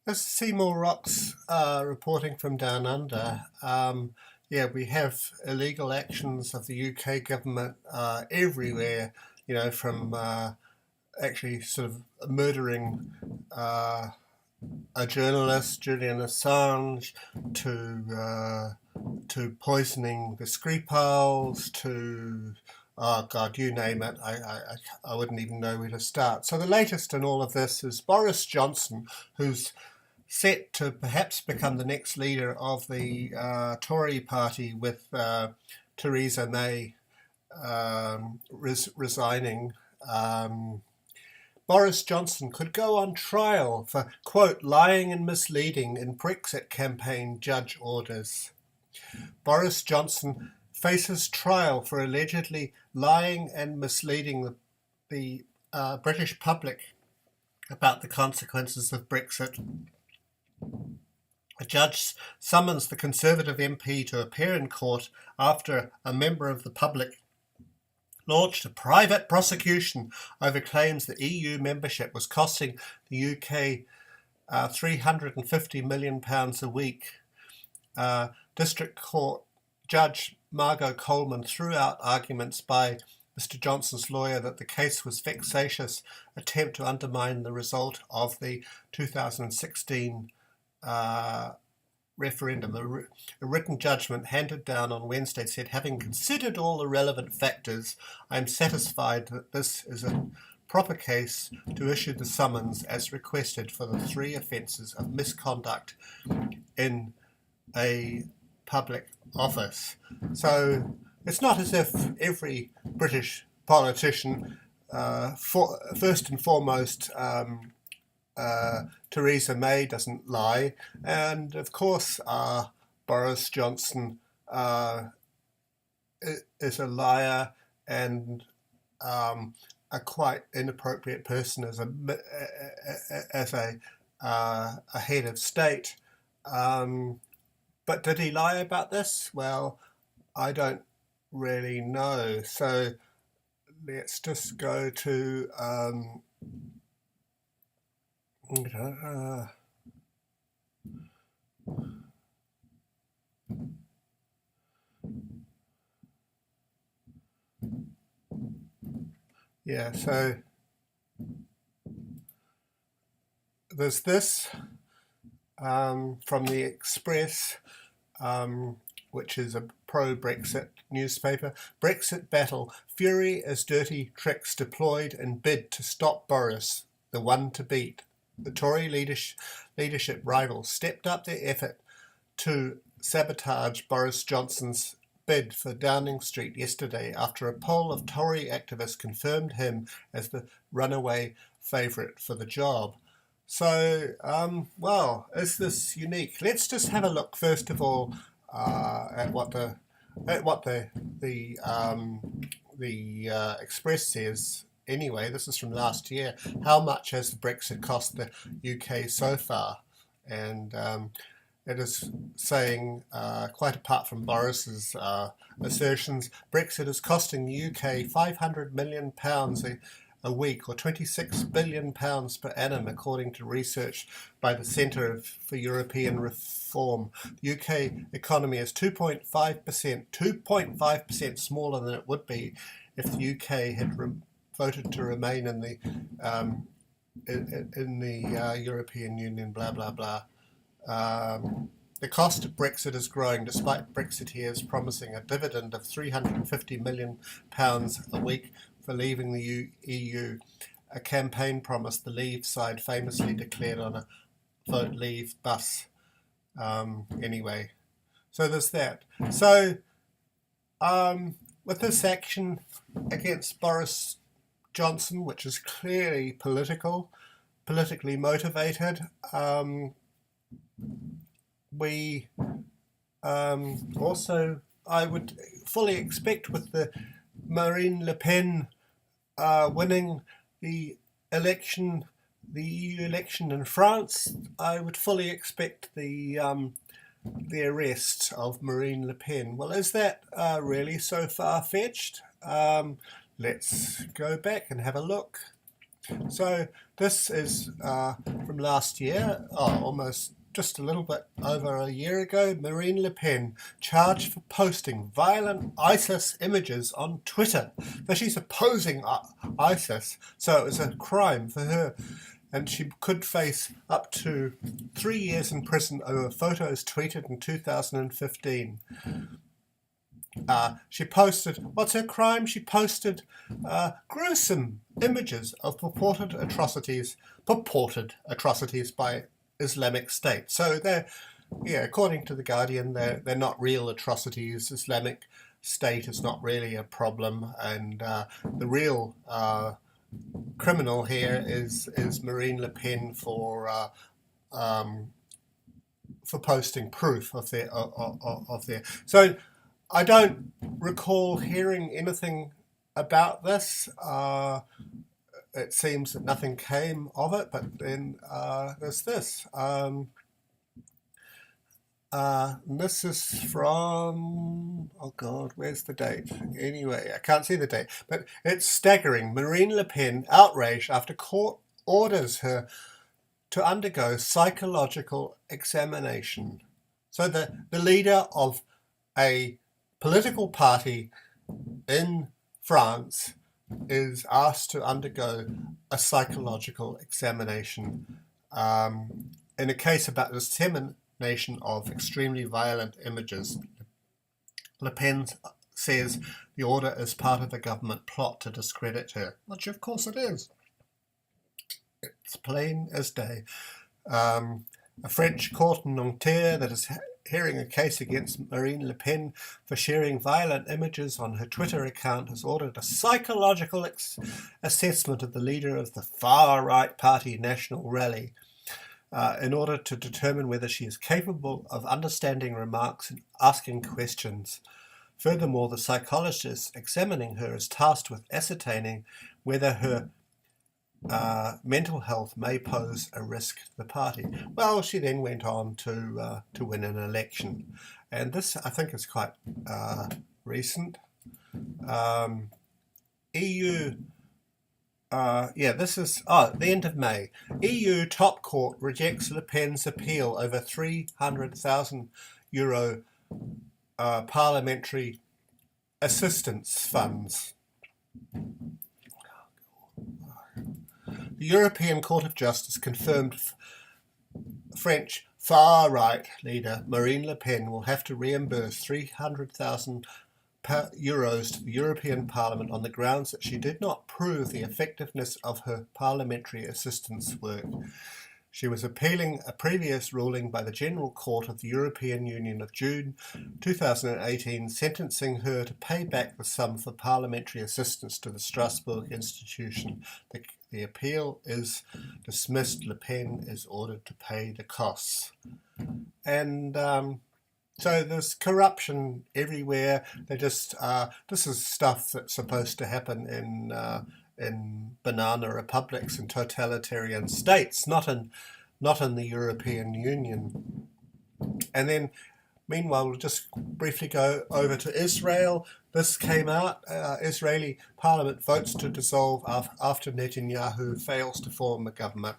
This is Seymour Rocks reporting from down under. Yeah, we have illegal actions of the UK government everywhere, from actually sort of murdering a journalist, Julian Assange, to poisoning the Skripals, to oh God, you name it. I wouldn't even know where to start. So the latest in all of this is Boris Johnson, who's set to perhaps become the next leader of the Tory party with Theresa May resigning. Boris Johnson could go on trial for, quote, lying and misleading in Brexit campaign, judge orders. Boris Johnson faces trial for allegedly lying and misleading the British public about the consequences of Brexit. A judge summons the Conservative MP to appear in court after a member of the public launched a private prosecution over claims that EU membership was costing the UK £350 million a week. District Court Judge Margot Coleman threw out arguments by Mr Johnson's lawyer that the case was vexatious attempt to undermine the result of the 2016 referendum. A written judgment handed down on Wednesday said, having considered all the relevant factors, I am satisfied that this is a proper case to issue the summons as requested for the 3 offences of misconduct in a public office. So it's not as if every British politician, first and foremost, Theresa May doesn't lie, and of course Boris Johnson is a liar and a quite inappropriate person as a head of state. But did he lie about this? Well, I don't really know. So let's just go to yeah, so there's this from the Express, which is a pro-Brexit newspaper. Brexit battle, fury as dirty tricks deployed in bid to stop Boris, the one to beat. The Tory leadership rivals stepped up their effort to sabotage Boris Johnson's bid for Downing Street yesterday after a poll of Tory activists confirmed him as the runaway favourite for the job. So, well, is this unique? Let's just have a look first of all at what the Express says. Anyway, this is from last year. How much has the Brexit cost the UK so far? And it is saying, quite apart from Boris's assertions, Brexit is costing the UK £500 million a week, or £26 billion per annum, according to research by the Centre for European Reform. The UK economy is 2.5% smaller than it would be if the UK had voted to remain in the European Union. Blah blah blah. The cost of Brexit is growing, despite Brexiteers promising a dividend of £350 million a week for leaving the EU, a campaign promise the Leave side famously declared on a Vote Leave bus. Anyway, so there's that. So with this action against Boris Johnson, which is clearly politically motivated, we also, I would fully expect, with the Marine Le Pen winning the election, the EU election in France, I would fully expect the arrest of Marine Le Pen. Well, is that really so far-fetched? Let's go back and have a look. So this is from last year, almost just a little bit over a year ago. Marine Le Pen charged for posting violent ISIS images on Twitter. So she's opposing ISIS, so it was a crime for her. And she could face up to 3 years in prison over photos tweeted in 2015. She posted, what's her crime? She posted gruesome images of purported atrocities by Islamic State. So they're, according to The Guardian, they're not real atrocities. Islamic State is not really a problem, and the real criminal here is Marine Le Pen for posting proof of their So I don't recall hearing anything about this. It seems that nothing came of it, but then there's this. This is from, oh God, where's the date? Anyway, I can't see the date, but it's staggering. Marine Le Pen outraged after court orders her to undergo psychological examination. So the leader of a political party in France is asked to undergo a psychological examination in a case about dissemination of extremely violent images. Le Pen says the order is part of a government plot to discredit her, which of course it is. It's plain as day. A French court in Nanterre that is hearing a case against Marine Le Pen for sharing violent images on her Twitter account has ordered a psychological assessment of the leader of the far-right party National Rally in order to determine whether she is capable of understanding remarks and asking questions. Furthermore, the psychologist examining her is tasked with ascertaining whether her mental health may pose a risk to the party. Well, she then went on to win an election, and this I think is quite recent. EU, this is the end of May. EU top court rejects Le Pen's appeal over €300,000 parliamentary assistance funds. The European Court of Justice confirmed French far-right leader Marine Le Pen will have to reimburse €300,000 to the European Parliament on the grounds that she did not prove the effectiveness of her parliamentary assistance work. She was appealing a previous ruling by the General Court of the European Union of June 2018, sentencing her to pay back the sum for parliamentary assistance to the Strasbourg institution. The appeal is dismissed. Le Pen is ordered to pay the costs. And so there's corruption everywhere. This is stuff that's supposed to happen in banana republics and totalitarian states, not in the European Union. And then, meanwhile, we'll just briefly go over to Israel. This came out. Israeli parliament votes to dissolve after Netanyahu fails to form a government.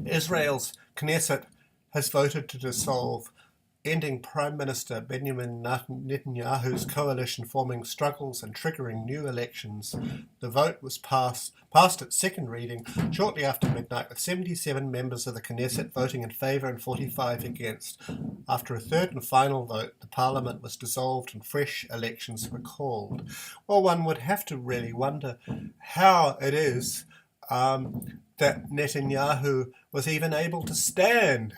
Israel's Knesset has voted to dissolve, ending Prime Minister Benjamin Netanyahu's coalition-forming struggles and triggering new elections. The vote was passed at second reading shortly after midnight, with 77 members of the Knesset voting in favour and 45 against. After a third and final vote, the parliament was dissolved and fresh elections were called. Well, one would have to really wonder how it is that Netanyahu was even able to stand.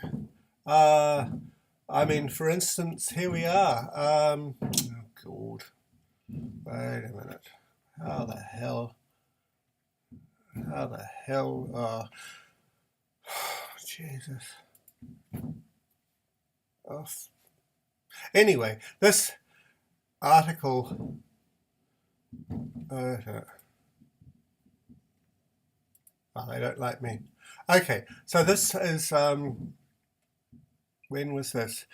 I mean, for instance, here we are. Oh, God. Wait a minute. How the hell? Jesus. Oh. Anyway, this article... they don't like me. Okay, so this is... when was this?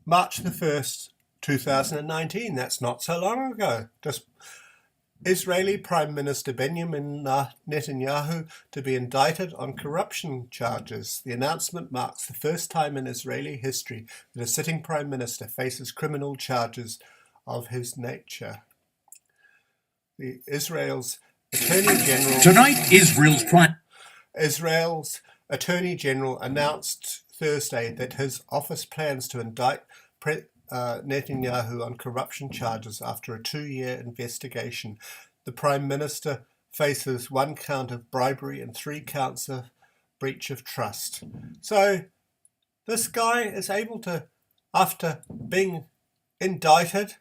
March the 1st, 2019. That's not so long ago. Just Israeli Prime Minister Benjamin Netanyahu to be indicted on corruption charges. The announcement marks the first time in Israeli history that a sitting Prime Minister faces criminal charges of his nature. Israel's Attorney General... Tonight, Israel's Attorney General announced Thursday that his office plans to indict Netanyahu on corruption charges after a 2-year investigation. The Prime Minister faces 1 count of bribery and 3 counts of breach of trust. So this guy is able to, after being indicted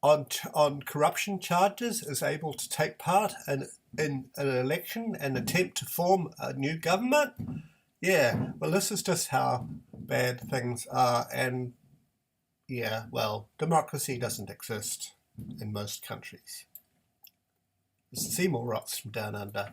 on corruption charges, is able to take part in an election and attempt to form a new government. Yeah, well, this is just how bad things are, and yeah, well, democracy doesn't exist in most countries. This is Seymour Rocks from Down Under.